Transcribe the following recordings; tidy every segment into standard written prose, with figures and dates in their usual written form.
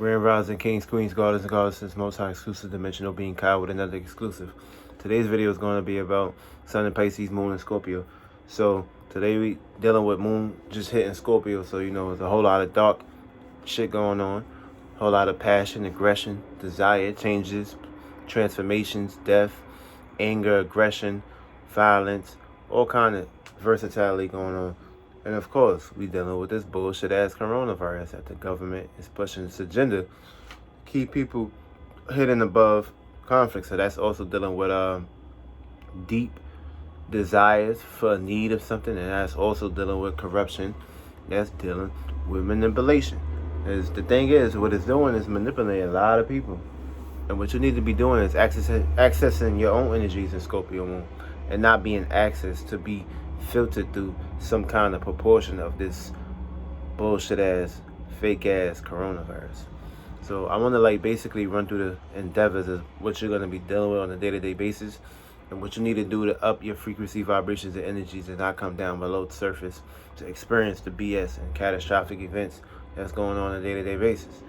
Grand Rising Kings, Queens, Goddess, and Goddesses, Most High Exclusive Dimensional Being Kyle with another exclusive. Today's video is going to be about Sun in Pisces, Moon in Scorpio. So today we dealing with Moon just hitting Scorpio. So you know there's a whole lot of dark shit going on. A whole lot of passion, aggression, desire, changes, transformations, death, anger, aggression, violence, all kind of versatility going on. And of course, we dealing with this bullshit ass coronavirus that the government is pushing its agenda to keep people hidden above conflict. So that's also dealing with deep desires for a need of something, and that's also dealing with corruption. That's dealing with manipulation. As the thing is, what it's doing is manipulating a lot of people. And what you need to be doing is accessing your own energies in Scorpio Moon, and not being accessed to be filtered through some kind of proportion of this bullshit ass, fake ass coronavirus. So I want to basically run through the endeavors of what you're going to be dealing with on a day-to-day basis, and what you need to do to up your frequency, vibrations, and energies, and not come down below the surface to experience the BS and catastrophic events that's going on a day-to-day basis.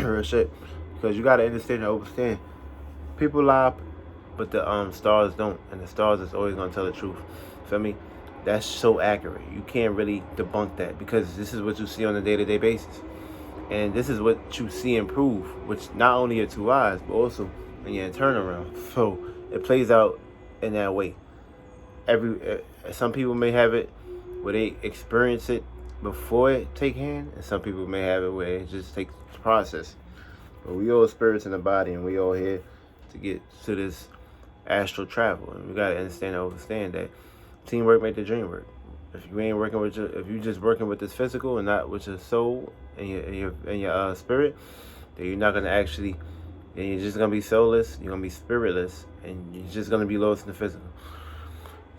Real shit. Because you got to understand and understand, people lie, but the stars don't, and the stars is always going to tell the truth. Feel me? That's so accurate. You can't really debunk that, because this is what you see on a day-to-day basis. And this is what you see improve, which not only your two eyes, but also in your internal realm. So it plays out in that way. Some people may have it where they experience it before it take hand, and some people may have it where it just takes the process. But we all spirits in the body, and we all here to get to this astral travel. And we gotta understand and understand that teamwork make the dream work. If you ain't working with if you just working with this physical and not with your soul and your spirit, then you're not gonna actually. And you're just gonna be soulless. You're gonna be spiritless, and you're just gonna be lost in the physical.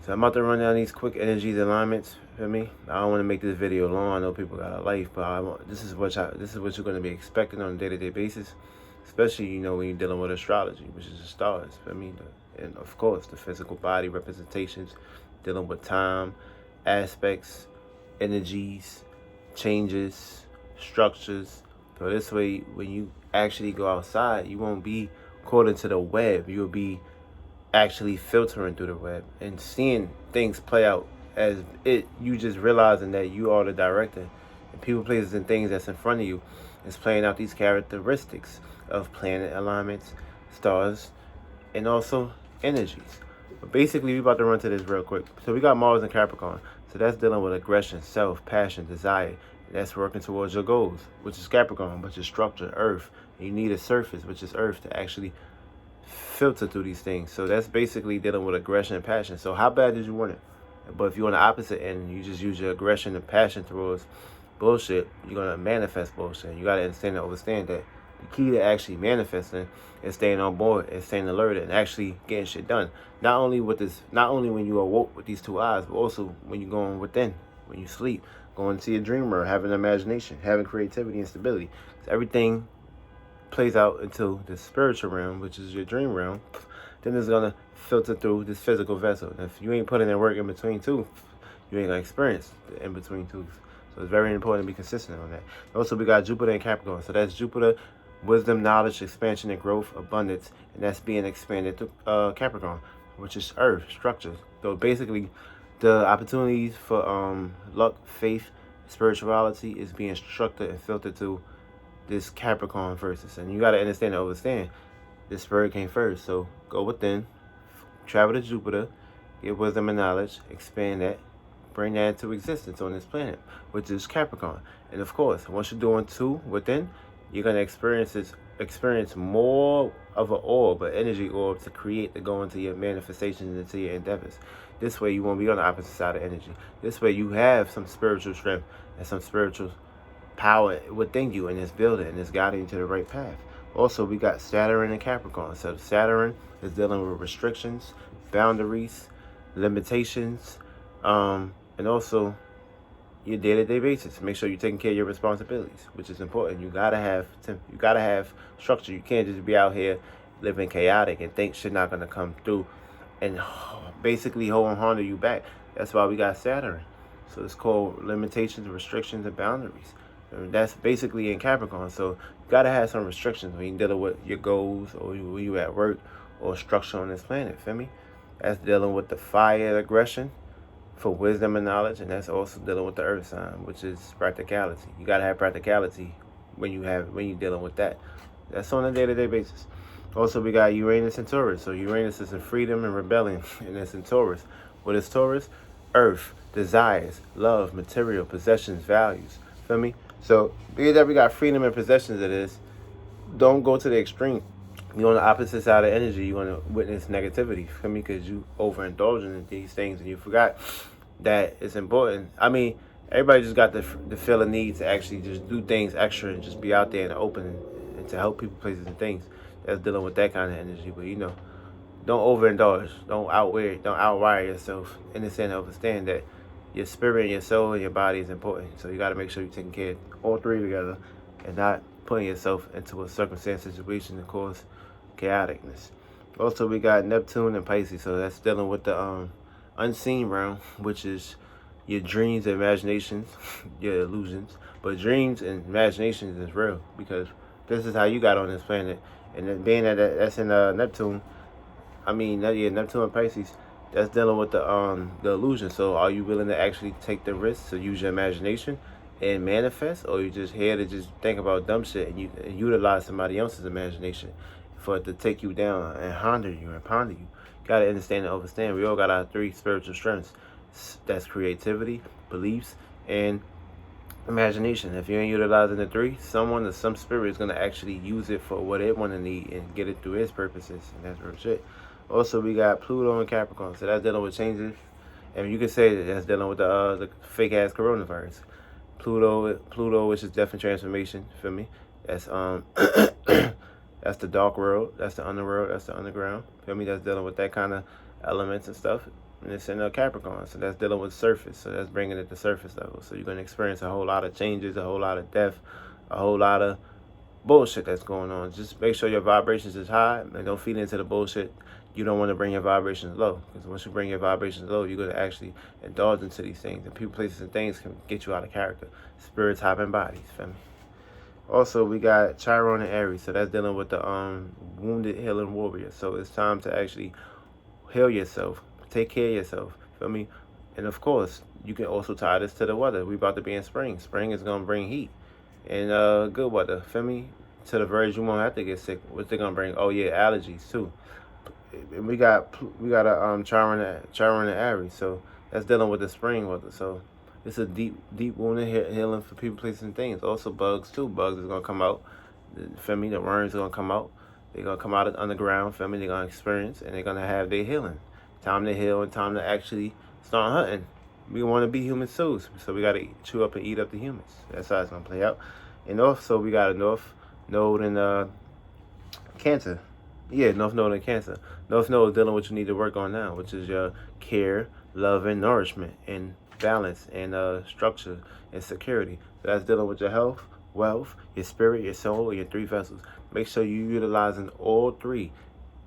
So I'm about to run down these quick energies alignments. For me, I don't want to make this video long. I know people got a life, but this is what you're gonna be expecting on a day-to-day basis. Especially, when you're dealing with astrology, which is the stars. For me, and of course the physical body representations, dealing with time, aspects, energies, changes, structures. So this way, when you actually go outside, you won't be caught into the web. You'll be actually filtering through the web and seeing things play out as you just realizing that you are the director, and people, places, and things that's in front of you is playing out these characteristics of planet alignments, stars, and also energies. But basically, we're about to run to this real quick. So we got Mars and Capricorn. So that's dealing with aggression, self, passion, desire. And that's working towards your goals, which is Capricorn, which is structure, Earth. And you need a surface, which is Earth, to actually filter through these things. So that's basically dealing with aggression and passion. So how bad did you want it? But if you're on the opposite end, you just use your aggression and passion towards bullshit, you're going to manifest bullshit. You got to understand and understand that the key to actually manifesting is staying on board and staying alert and actually getting shit done. Not only when you awoke with these two eyes, but also when you're going within, when you sleep, going into your dream world, having imagination, having creativity and stability. So everything plays out into the spiritual realm, which is your dream realm. Then it's going to filter through this physical vessel. And if you ain't putting in work in between two, you ain't going to experience the in between two. So it's very important to be consistent on that. Also, we got Jupiter and Capricorn. So that's Jupiter, wisdom, knowledge, expansion, and growth, abundance. And that's being expanded to Capricorn, which is Earth, structure. So basically, the opportunities for luck, faith, spirituality is being structured and filtered to this Capricorn versus. And you got to understand and understand, this spirit came first. So go within, travel to Jupiter, get wisdom and knowledge, expand that, bring that into existence on this planet, which is Capricorn. And of course, once you're doing two within, you're going to experience more of an orb, an energy orb, to create, to go into your manifestations, into your endeavors. This way you won't be on the opposite side of energy. This way you have some spiritual strength and some spiritual power within you, and it's building and it's guiding you to the right path. Also, we got Saturn and Capricorn. So Saturn is dealing with restrictions, boundaries, limitations, and also your day-to-day basis. Make sure you're taking care of your responsibilities, which is important. You gotta have structure. You can't just be out here living chaotic and think shit not gonna come through and basically holding you back. That's why we got Saturn. So it's called limitations, restrictions, and boundaries. And that's basically in Capricorn. So you gotta have some restrictions when you're dealing with your goals, or when you at work, or structure on this planet. Feel me? That's dealing with the fire aggression for wisdom and knowledge, and that's also dealing with the earth sign, which is practicality. You gotta have practicality when you're dealing with that. That's on a day-to-day basis. Also, we got Uranus and Taurus. So Uranus is in freedom and rebellion, and it's in Taurus. What is Taurus? Earth, desires, love, material, possessions, values. Feel me? So being that we got freedom and possessions of this, don't go to the extreme. You're on the opposite side of energy. You're going to witness negativity. Feel me? Because you overindulging in these things, and you forgot that it's important. I mean, everybody just got the feel a need to actually just do things extra and just be out there in the open and to help people, places, and things. That's dealing with that kind of energy. But, you know, don't overindulge. Don't outwire yourself, in the sense of understand that your spirit and your soul and your body is important. So you got to make sure you're taking care of all three together and not putting yourself into a circumstance, situation that cause chaoticness. Also, we got Neptune and Pisces. So that's dealing with the unseen realm, which is your dreams and imaginations, your illusions. But dreams and imaginations is real, because this is how you got on this planet. And then being that that's in Neptune, Neptune and Pisces, that's dealing with the illusion. So are you willing to actually take the risk to use your imagination and manifest, or you just here to just think about dumb shit and utilize somebody else's imagination for it to take you down and ponder you? Gotta understand and understand. We all got our three spiritual strengths. That's creativity, beliefs, and imagination. If you ain't utilizing the three, someone or some spirit is gonna actually use it for what it want to need and get it through its purposes, and that's real shit. Also, we got Pluto and Capricorn, so that's dealing with changes, and you could say that that's dealing with the fake ass coronavirus. Pluto, which is death and transformation. Feel me? That's that's the dark world. That's the underworld. That's the underground. Feel me? That's dealing with that kind of elements and stuff. And it's in Capricorn, so that's dealing with surface. So that's bringing it to surface level. So you're going to experience a whole lot of changes, a whole lot of death, a whole lot of bullshit that's going on. Just make sure your vibrations is high and don't feed into the bullshit. You don't want to bring your vibrations low, because once you bring your vibrations low, you're going to actually indulge into these things. And people, places, and things can get you out of character. Spirits, hop, and bodies. Feel me? Also, we got Chiron and Aries. So that's dealing with the wounded healing warrior. So it's time to actually heal yourself. Take care of yourself, feel me? And of course, you can also tie this to the weather. We about to be in spring. Spring is gonna bring heat and good weather, feel me? To the verge, you won't have to get sick. What's they gonna bring? Oh yeah, allergies too. And we got a Chiron and Aries. So that's dealing with the spring weather. So it's a deep wounded healing for people, places, and things. Also bugs too. Bugs is gonna come out. Feel me? The worms are gonna come out. They're gonna come out of the underground. Feel me? They're gonna experience, and they're gonna have their healing. Time to heal and time to actually start hunting. We want to be human souls, so we got to chew up and eat up the humans. That's how it's going to play out. And also, we got a North Node in Cancer. Yeah, North Node in Cancer. North Node is dealing with what you need to work on now, which is your care, love, and nourishment, and balance, and structure, and security. So that's dealing with your health, wealth, your spirit, your soul, and your three vessels. Make sure you're utilizing all three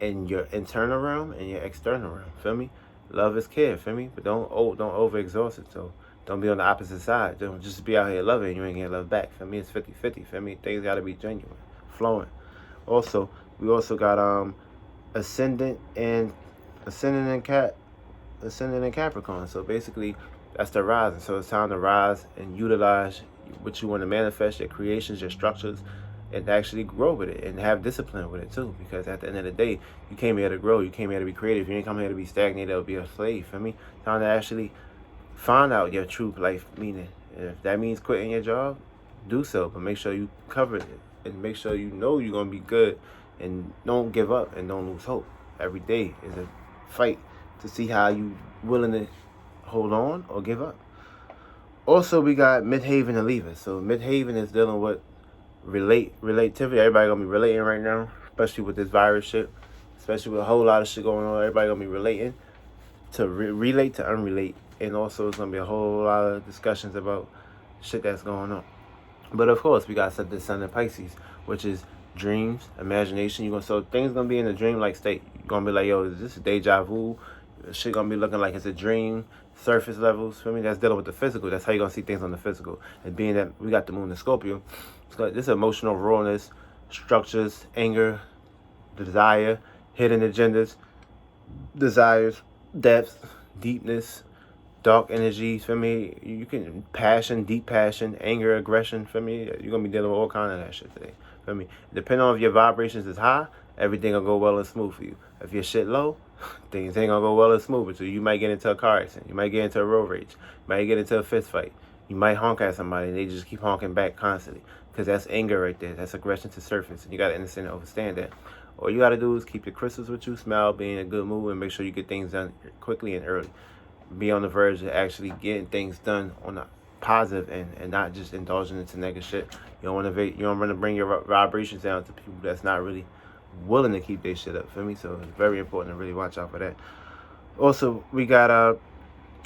in your internal realm and your external realm. Feel me? Love is care. Feel me? But don't overexhaust it. So don't be on the opposite side. Don't just be out here loving and you ain't getting love back. Feel me? It's 50-50. Feel me? Things got to be genuine, flowing. Also, we also got ascendant in Capricorn. So basically, that's the rising. So it's time to rise and utilize what you want to manifest, your creations, your structures, and actually grow with it and have discipline with it too. Because at the end of the day, you came here to grow. You came here to be creative. You ain't come here to be stagnated or be a slave. Feel me? Time to actually find out your true life meaning. And if that means quitting your job, do so. But make sure you cover it and make sure you know you're gonna be good. And don't give up and don't lose hope. Every day is a fight to see how you willing to hold on or give up. Also, we got Midhaven and Leaving. So Midhaven is dealing with relativity. Everybody gonna be relating right now, especially with this virus shit, especially with a whole lot of shit going on. Everybody gonna be relating to relate to unrelate, and also it's gonna be a whole lot of discussions about shit that's going on. But of course, we got the Sun in Pisces, which is dreams, imagination. So things gonna be in a dream-like state. You're gonna be like, yo, is this a deja vu? Shit gonna be looking like it's a dream. surface levels. Feel me? That's dealing with the physical. That's how you're gonna see things on the physical. And being that we got the moon in Scorpio, this emotional rawness, structures, anger, desire, hidden agendas, desires, depth, deepness, dark energies. For me, you can passion, deep passion, anger, aggression. For me, you're gonna be dealing with all kind of that shit today. For me, depending on if your vibrations is high, everything will go well and smooth for you. If your shit low, things ain't gonna go well and smooth with you. You might get into a car accident. You might get into a road rage. You might get into a fist fight. You might honk at somebody and they just keep honking back constantly. Because that's anger right there. That's aggression to surface. And you gotta understand and understand that. All you gotta do is keep your crystals with you, smile, be in a good mood, and make sure you get things done quickly and early. Be on the verge of actually getting things done on a positive and not just indulging into negative shit. You don't want to bring your vibrations down to people that's not really willing to keep their shit up. Feel me? So it's very important to really watch out for that. Also, we got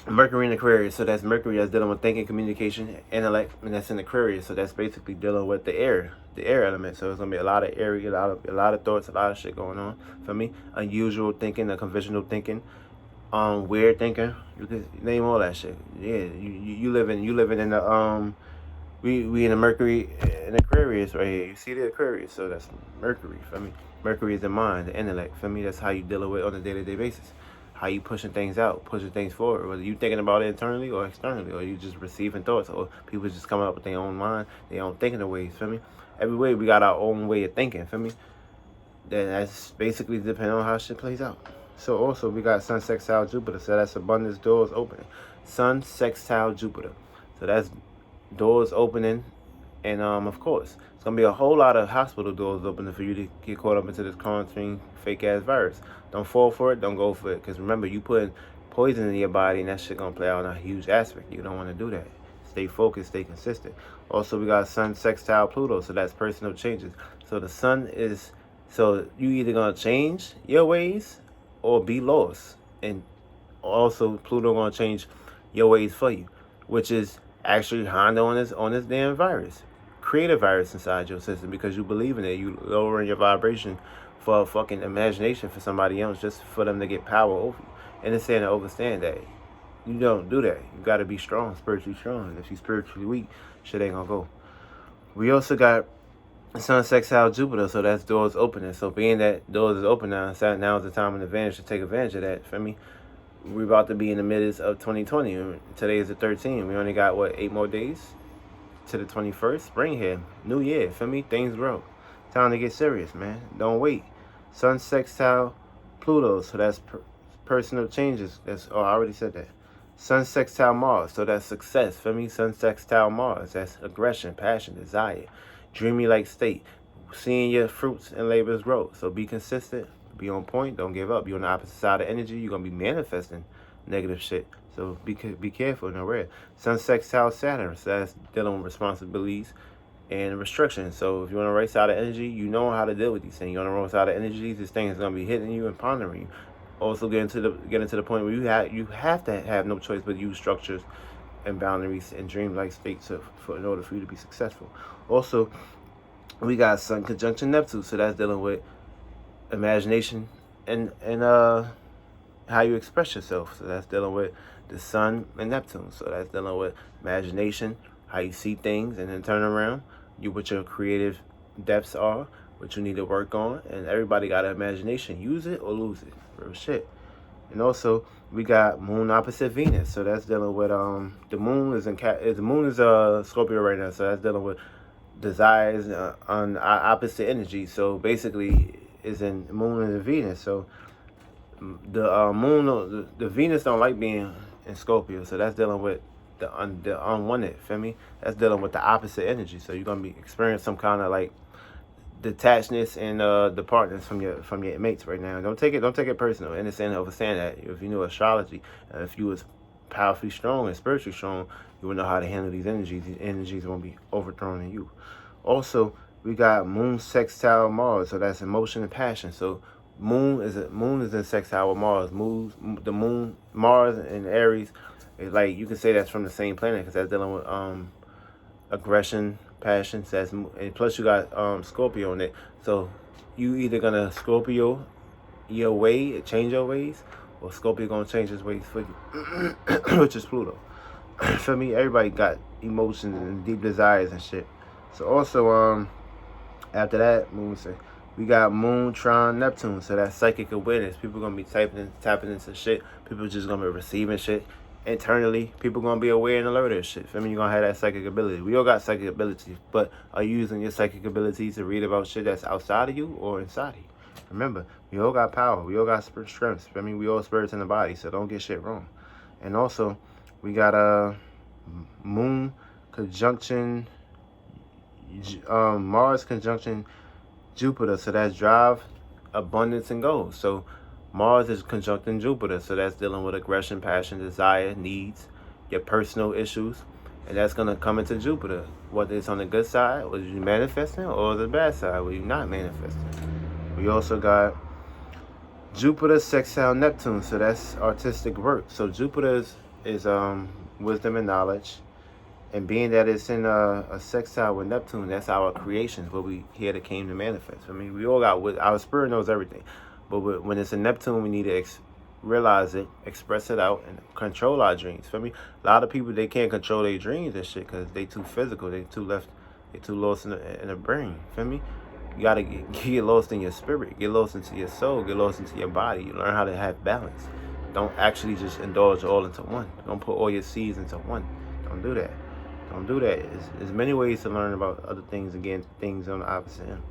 Mercury in Aquarius. So that's Mercury that's dealing with thinking, communication, intellect, and that's in Aquarius. So that's basically dealing with the air element. So it's gonna be a lot of airy, a lot of thoughts, a lot of shit going on. For me, unusual thinking, unconventional thinking, weird thinking. You could name all that shit. Yeah, you living in the we in the Mercury in Aquarius right here. You see the Aquarius, so that's Mercury. For me, Mercury is the mind, the intellect. For me, that's how you deal with it on a day-to-day basis. How you pushing things out, pushing things forward, whether you thinking about it internally or externally, or you just receiving thoughts, or people just coming up with their own mind, their own thinking of ways. For me, every way we got our own way of thinking. For me, that's basically depending on how shit plays out. So also we got Sun sextile Jupiter, so that's abundance, doors opening. Sun sextile Jupiter, so that's doors opening, and of course it's gonna be a whole lot of hospital doors opening for you to get caught up into this quarantine fake ass virus. Don't fall for it, don't go for it, because remember, you putting poison in your body and that shit gonna play out in a huge aspect. You don't want to do that. Stay focused, stay consistent. Also we got Sun sextile Pluto, so that's personal changes. So the sun is, so you either gonna change your ways or be lost. And also Pluto gonna change your ways for you, which is actually Honda on this damn virus. Create a virus inside your system because you believe in it. You lowering your vibration for a fucking imagination for somebody else, just for them to get power over you. And it's saying to understand that you don't do that. You gotta be strong, spiritually strong. And if you're spiritually weak, shit ain't gonna go. We also got Sun sextile Jupiter, so that's doors opening. So being that doors is open now, now is the time and advantage to take advantage of that. For me, we're about to be in the midst of 2020. Today is the 13th. We only got, what, 8 more days to the 21st? Spring here. New year. For me, things grow. Time to get serious, man. Don't wait. Sun sextile Pluto, so that's personal changes. That's, oh, I already said that. Sun sextile Mars, so that's success. For me, Sun sextile Mars, that's aggression, passion, desire. Dreamy like state, seeing your fruits and labors grow. So be consistent, be on point, don't give up. You're on the opposite side of energy, you're gonna be manifesting negative shit. So be careful and aware. Sun sextile Saturn, so that's dealing with responsibilities and restrictions. So if you're on the right side of energy, you know how to deal with these things. You're on the wrong side of energy, this thing is gonna be hitting you and pondering you. Also getting to the point where you have to have no choice but use structures and boundaries and dream-like states in order for you to be successful. Also, we got Sun conjunction Neptune, so that's dealing with imagination and how you express yourself. So that's dealing with the Sun and Neptune. So that's dealing with imagination, how you see things, and then turn around. What your creative depths are, what you need to work on, and everybody got an imagination. Use it or lose it. Real shit. And also we got Moon opposite Venus, so that's dealing with the moon is Scorpio right now, so that's dealing with desires on opposite energy. So basically is in Moon and Venus. So the moon, the Venus don't like being in Scorpio, so that's dealing with the unwanted. Feel me? That's dealing with the opposite energy. So you're gonna be experiencing some kind of like detachedness and departness from your mates right now. Don't take it personal. Understand that if you knew astrology, if you was powerfully strong and spiritually strong, you would know how to handle these energies. These energies won't be overthrown in you. Also, we got Moon sextile Mars, so that's emotion and passion. So moon is in sextile with Mars. The moon, Mars and Aries, is like, you can say that's from the same planet because that's dealing with aggression, passion. Says, and plus you got Scorpio in it. So you either gonna Scorpio your way, change your ways, or Scorpio gonna change his ways for you, which is Pluto. For me, everybody got emotions and deep desires and shit. So also, after that, we got Moon, Tron, Neptune. So that's psychic awareness. People gonna be tapping into shit. People just gonna be receiving shit internally. People gonna be aware and alert of shit. For me, you gonna have that psychic ability. We all got psychic abilities, but are you using your psychic abilities to read about shit that's outside of you or inside of you? Remember, we all got power. We all got strengths. I mean, we all spirits in the body, so don't get shit wrong. And also, we got a Moon conjunction, Mars conjunction Jupiter. So that's drive, abundance, and goals. So Mars is conjuncting Jupiter. So that's dealing with aggression, passion, desire, needs, your personal issues. And that's going to come into Jupiter. Whether it's on the good side, whether you're manifesting, or the bad side, where you're not manifesting. We also got Jupiter sextile Neptune, so that's artistic work. So Jupiter is wisdom and knowledge, and being that it's in a sextile with Neptune, that's our creations, what we here that came to manifest. I mean, we all got, our spirit knows everything, but when it's in Neptune, we need to realize it, express it out, and control our dreams. For me, a lot of people, they can't control their dreams and shit because they too physical, they too lost in the brain. Feel me? You gotta get lost in your spirit, get lost into your soul, get lost into your body. You learn how to have balance. Don't actually just indulge all into one. Don't put all your seeds into one. Don't do that. Don't do that. There's many ways to learn about other things, again, things on the opposite end.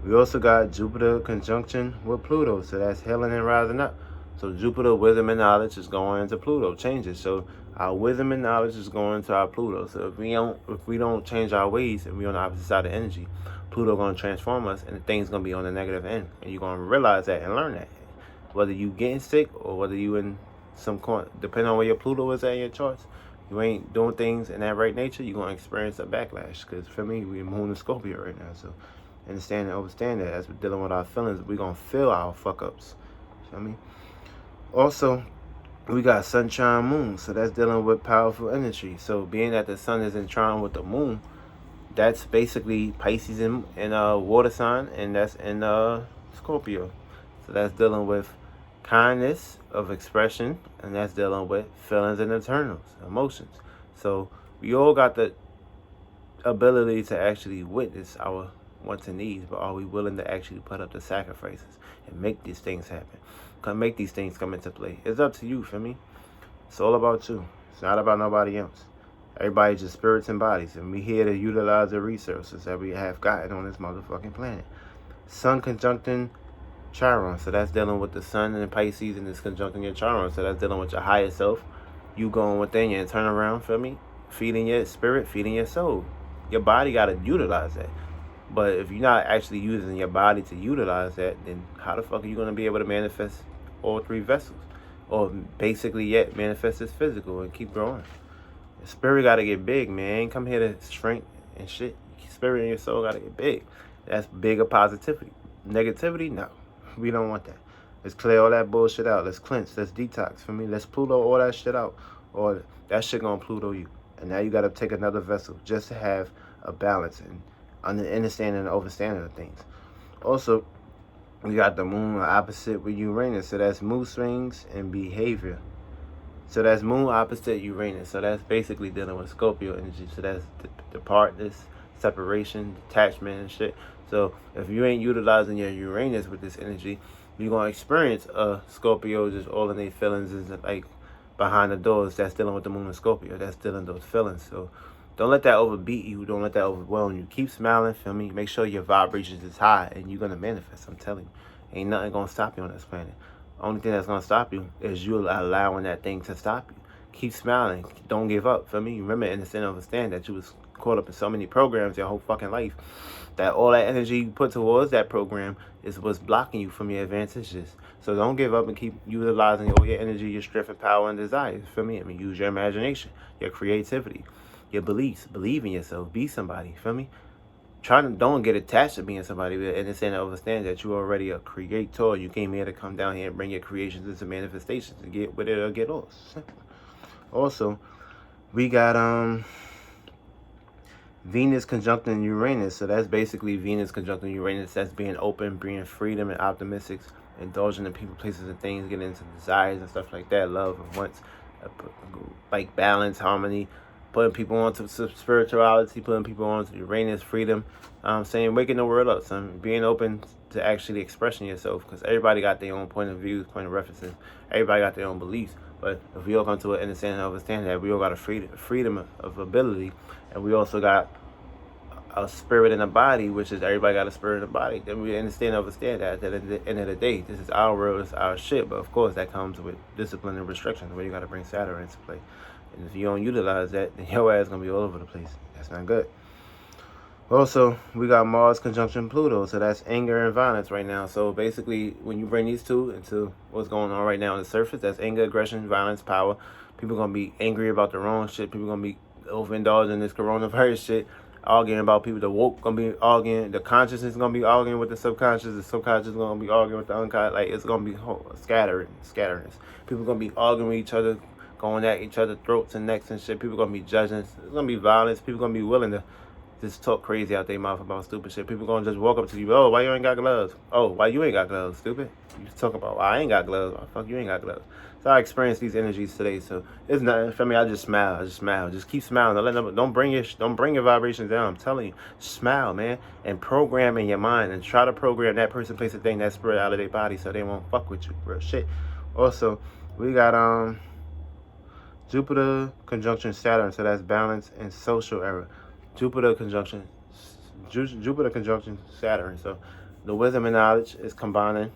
We also got Jupiter conjunction with Pluto, so that's healing and rising up. So Jupiter, wisdom and knowledge, is going into Pluto, changes. So our wisdom and knowledge is going to our Pluto. So if we don't change our ways and we're on the opposite side of energy, Pluto gonna transform us, and the thing's gonna be on the negative end, and you're gonna realize that and learn that. Whether you getting sick or whether you in some depending on where your Pluto is at in your charts, you ain't doing things in that right nature, you're gonna experience a backlash. Because for me, we're Moon and Scorpio right now, so understand and understand that as we're dealing with our feelings, we're gonna feel our fuck ups. Feel me? Also, we got Sun, Trine, Moon, so that's dealing with powerful energy. So being that the Sun is in trine with the Moon, that's basically Pisces in water sign, and that's in Scorpio. So that's dealing with kindness of expression, and that's dealing with feelings and internals, emotions. So we all got the ability to actually witness our wants and needs, but are we willing to actually put up the sacrifices and make these things happen? Make these things come into play. It's up to you, for me. It's all about you. It's not about nobody else. Everybody's just spirits and bodies, and we here to utilize the resources that we have gotten on this motherfucking planet. Sun conjuncting Chiron, so that's dealing with the Sun and Pisces, and it's conjuncting your Chiron, so that's dealing with your higher self. You going within you and turn around, feel me? Feeding your spirit, feeding your soul. Your body got to utilize that. But if you're not actually using your body to utilize that, then how the fuck are you going to be able to manifest all three vessels? Or basically yet manifest this physical and keep growing. Spirit gotta get big, man. Ain't come here to shrink and shit. Spirit and your soul gotta get big. That's bigger positivity. Negativity, no. We don't want that. Let's clear all that bullshit out. Let's cleanse. Let's detox. For me, let's Pluto all that shit out. Or that shit gonna Pluto you. And now you gotta take another vessel just to have a balance and understanding and overstanding of things. Also, we got the Moon opposite with Uranus. So that's mood swings and behavior. So that's Moon opposite Uranus. So that's basically dealing with Scorpio energy. So that's the partners, separation, detachment, and shit. So if you ain't utilizing your Uranus with this energy, you're going to experience Scorpio just all in their feelings is like behind the doors. That's dealing with the Moon and Scorpio. That's dealing those feelings. So don't let that overbeat you. Don't let that overwhelm you. Keep smiling, feel me? Make sure your vibrations is high, and you're going to manifest. I'm telling you. Ain't nothing going to stop you on this planet. Only thing that's going to stop you is you allowing that thing to stop you. Keep smiling. Don't give up. For me, remember, understand that you was caught up in so many programs your whole fucking life that all that energy you put towards that program is what's blocking you from your advantages. So don't give up and keep utilizing all your energy, your strength, and power and desires. For me, use your imagination, your creativity, your beliefs. Believe in yourself. Be somebody. Feel me? Don't get attached to being somebody, but understand that you're already a creator. You came here to come down here and bring your creations into manifestations and get with it or get lost. Also, we got Venus conjuncting Uranus. So that's basically Venus conjuncting Uranus. That's being open, bringing freedom and optimistic indulging in people, places, and things, getting into desires and stuff like that, love and wants, like balance, harmony, putting people onto spirituality, putting people onto Uranus, freedom. Saying waking the world up, son, being open to actually expressing yourself, because everybody got their own point of views, point of references. Everybody got their own beliefs. But if we all come to an understanding that we all got a freedom of ability, and we also got a spirit in a body, which is everybody got a spirit in a body, then we understand that at the end of the day, this is our world, it's our shit. But of course, that comes with discipline and restrictions, where you got to bring Saturn into play. And if you don't utilize that, then your ass gonna be all over the place. That's not good. Also, we got Mars conjunction Pluto, so that's anger and violence right now. So basically, when you bring these two into what's going on right now on the surface, that's anger, aggression, violence, power. People gonna be angry about the wrong shit. People gonna be overindulging this coronavirus shit, arguing about people. The woke gonna be arguing. The consciousness gonna be arguing with the subconscious. The subconscious gonna be arguing with the unconscious. Like, it's gonna be scatterness. People gonna be arguing with each other, going at each other throats and necks and shit. People gonna be judging. It's gonna be violence. People gonna be willing to just talk crazy out their mouth about stupid shit. People gonna just walk up to you, oh, why you ain't got gloves? Oh, why you ain't got gloves, stupid? You talk about, well, I ain't got gloves. Why the fuck you ain't got gloves? So I experienced these energies today. So it's nothing for me. I just smile. Just keep smiling. Don't bring your vibrations down. I'm telling you, smile, man, and program in your mind, and try to program that person, place, a thing, that spirit out of their body, so they won't fuck with you. Real shit. Also, we got Jupiter conjunction Saturn, so that's balance and social era. Jupiter conjunction Saturn. So the wisdom and knowledge is combining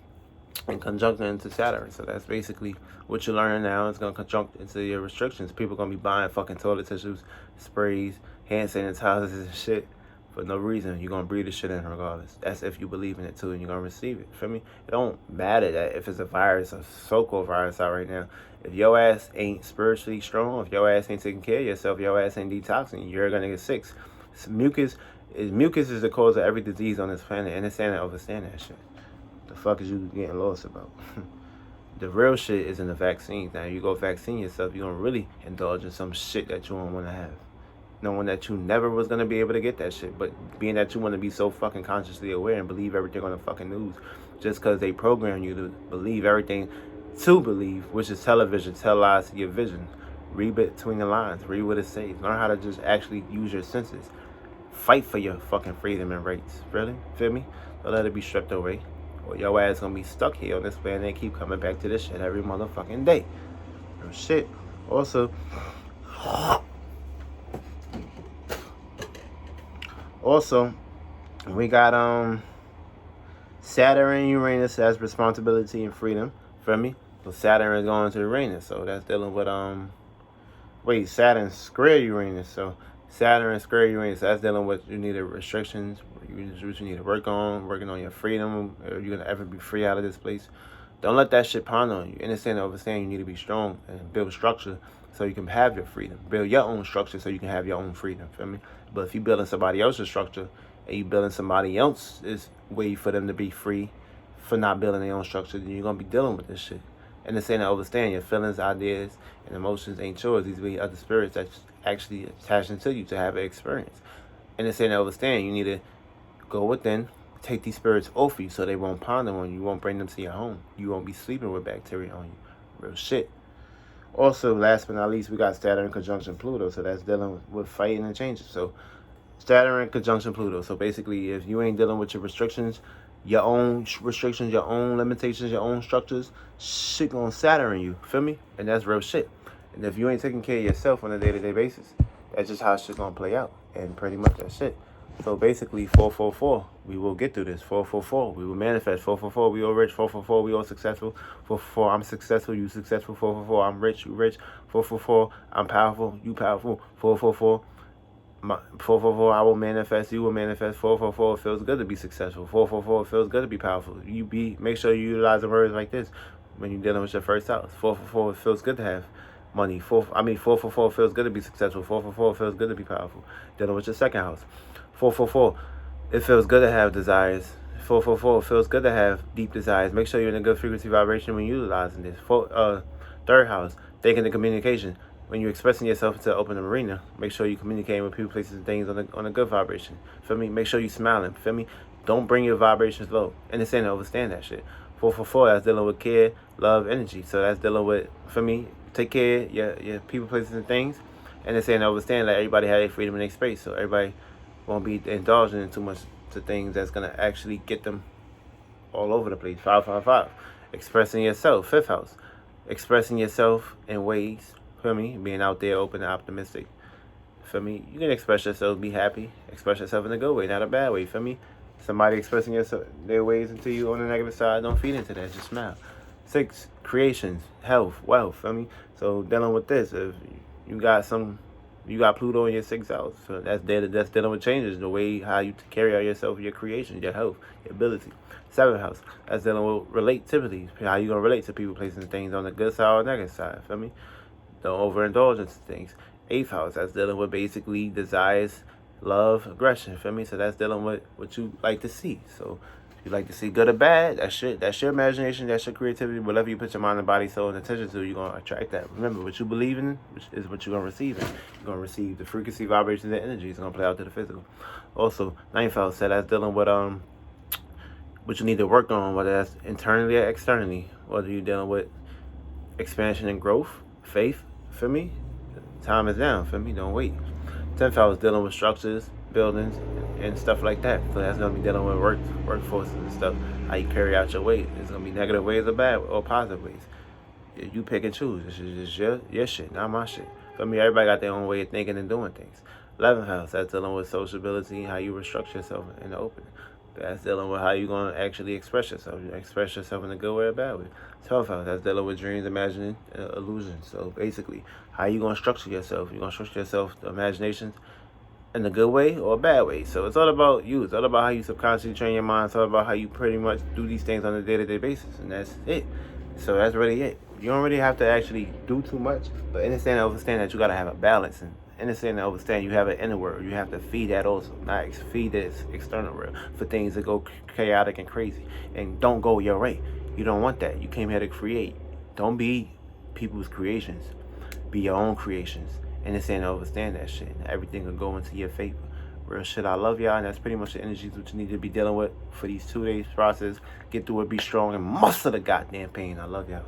and conjuncting into Saturn. So that's basically what you're learning now. It's going to conjunct into your restrictions. People going to be buying fucking toilet tissues, sprays, hand sanitizers and shit for no reason. You're going to breathe the shit in regardless. That's if you believe in it too, and you're going to receive it. Feel me? It don't matter that if it's a virus, a so-called virus out right now. If your ass ain't spiritually strong, if your ass ain't taking care of yourself, your ass ain't detoxing, you're going to get sick. Mucus is the cause of every disease on this planet. Understand and understand that shit. The fuck is you getting lost about? The real shit is in the vaccines. Now, you go vaccine yourself, you're going to really indulge in some shit that you don't want to have. Knowing that you never was going to be able to get that shit. But being that you want to be so fucking consciously aware and believe everything on the fucking news, just because they program you to believe everything to believe, which is television, tell lies to your vision. Read between the lines. Read what it says. Learn how to just actually use your senses. Fight for your fucking freedom and rights. Really? Feel me? Don't let it be stripped away, or your ass gonna be stuck here on this planet and keep coming back to this shit every motherfucking day. Real shit. Also, we got Saturn and Uranus as responsibility and freedom. Feel me? So Saturn is going to Uranus, so that's dealing with Saturn square Uranus. So Saturn square Uranus, that's dealing with you need restrictions, what you need to working on your freedom. Are you gonna ever be free out of this place? Don't let that shit ponder on you. Understand and understand you need to be strong and build structure so you can have your freedom. Build your own structure so you can have your own freedom. Feel me? But if you building somebody else's structure and you building somebody else's way for them to be free for not building their own structure, then you're gonna be dealing with this shit. Understand and understand your feelings, ideas, and emotions ain't yours. These be other spirits that's actually attaching to you to have an experience. Understand and understand you need to go within, take these spirits off you so they won't ponder on you. You won't bring them to your home. You won't be sleeping with bacteria on you. Real shit. Also, last but not least, we got Saturn conjunction Pluto. So that's dealing with fighting and changes. So Saturn conjunction Pluto. So basically, if you ain't dealing with your restrictions, your own limitations, your own structures, shit gonna Saturn you. Feel me? And that's real shit. And if you ain't taking care of yourself on a day-to-day basis, that's just how shit's gonna play out. And pretty much that's it. So basically, 444, we will get through this. 444, we will manifest. 444, we all rich. 444, we all successful. 444, I'm successful, you successful. 444, I'm rich, you rich. 444, I'm powerful, you powerful. 444, 444, I will manifest, you will manifest. 444, it feels good to be successful. 444, it feels good to be powerful. Make sure you utilize the words like this when you're dealing with your first house. 444, it feels good to have money. 444, it feels good to be successful. 444, it feels good to be powerful. Dealing with your second house. 444, it feels good to have desires. 444, it feels good to have deep desires. Make sure you're in a good frequency vibration when you're utilizing this. Third house, thinking and communication. When you're expressing yourself into an open arena, make sure you're communicating with people, places, and things on a good vibration. Feel me? Make sure you're smiling. Feel me? Don't bring your vibrations low. Understand and understand that shit. 444, that's dealing with care, love, energy. So that's dealing with, for me, take care of your people, places, and things. And it's saying understand that everybody has their freedom and their space. So everybody won't be indulging in too much to things that's going to actually get them all over the place. 555. Expressing yourself. 5th house. Expressing yourself in ways, feel me? Being out there, open and optimistic. Feel me? You can express yourself, be happy. Express yourself in a good way, not a bad way. Feel me? Somebody expressing their ways into you on the negative side, don't feed into that. Just smile. 6, creations, health, wealth. Feel me? So dealing with this, if you got Pluto in your 6th house, so that's dealing with changes, the way how you carry out yourself, your creation, your health, your ability. 7th house, that's dealing with relativity, how you gonna relate to people, places, and things on the good side or negative side. Feel me? Don't overindulge into things. 8th house, that's dealing with basically desires, love, aggression. Feel me? So that's dealing with what you like to see. So if you like to see good or bad, that's your imagination, that's your creativity. Whatever you put your mind and body, soul, and attention to, you're gonna attract that. Remember, what you believe in, which is what you're gonna receive. You're gonna receive the frequency, vibrations, and energy. It's gonna play out to the physical. Also, 9th house, so that's dealing with what you need to work on, whether that's internally or externally. Whether you're dealing with expansion and growth, faith. For me, time is down. For me, don't wait. 10th house, dealing with structures, buildings, and stuff like that. So that's gonna be dealing with workforces and stuff. How you carry out your weight. It's gonna be negative ways or bad or positive ways. You pick and choose. This is just your shit, not my shit. For me, everybody got their own way of thinking and doing things. 11th house, that's dealing with sociability, how you restructure yourself in the open. That's dealing with how you're going to actually express yourself. You express yourself in a good way or a bad way. 12th house, that's dealing with dreams, imagining, illusions. So basically, how you going to structure yourself? You're going to structure yourself, the imaginations, in a good way or a bad way. So it's all about you. It's all about how you subconsciously train your mind. It's all about how you pretty much do these things on a day-to-day basis. And that's it. So that's really it. You don't really have to actually do too much. But understand that you got to have a balance. And understand you have an inner world. You have to feed that also. Not feed this external world for things to go chaotic and crazy. And don't go your way. You don't want that. You came here to create. Don't be people's creations. Be your own creations. Understand that shit. Everything will go into your favor. Real shit. I love y'all. And that's pretty much the energies which you need to be dealing with for these 2 days process. Get through it. Be strong and muscle the goddamn pain. I love y'all.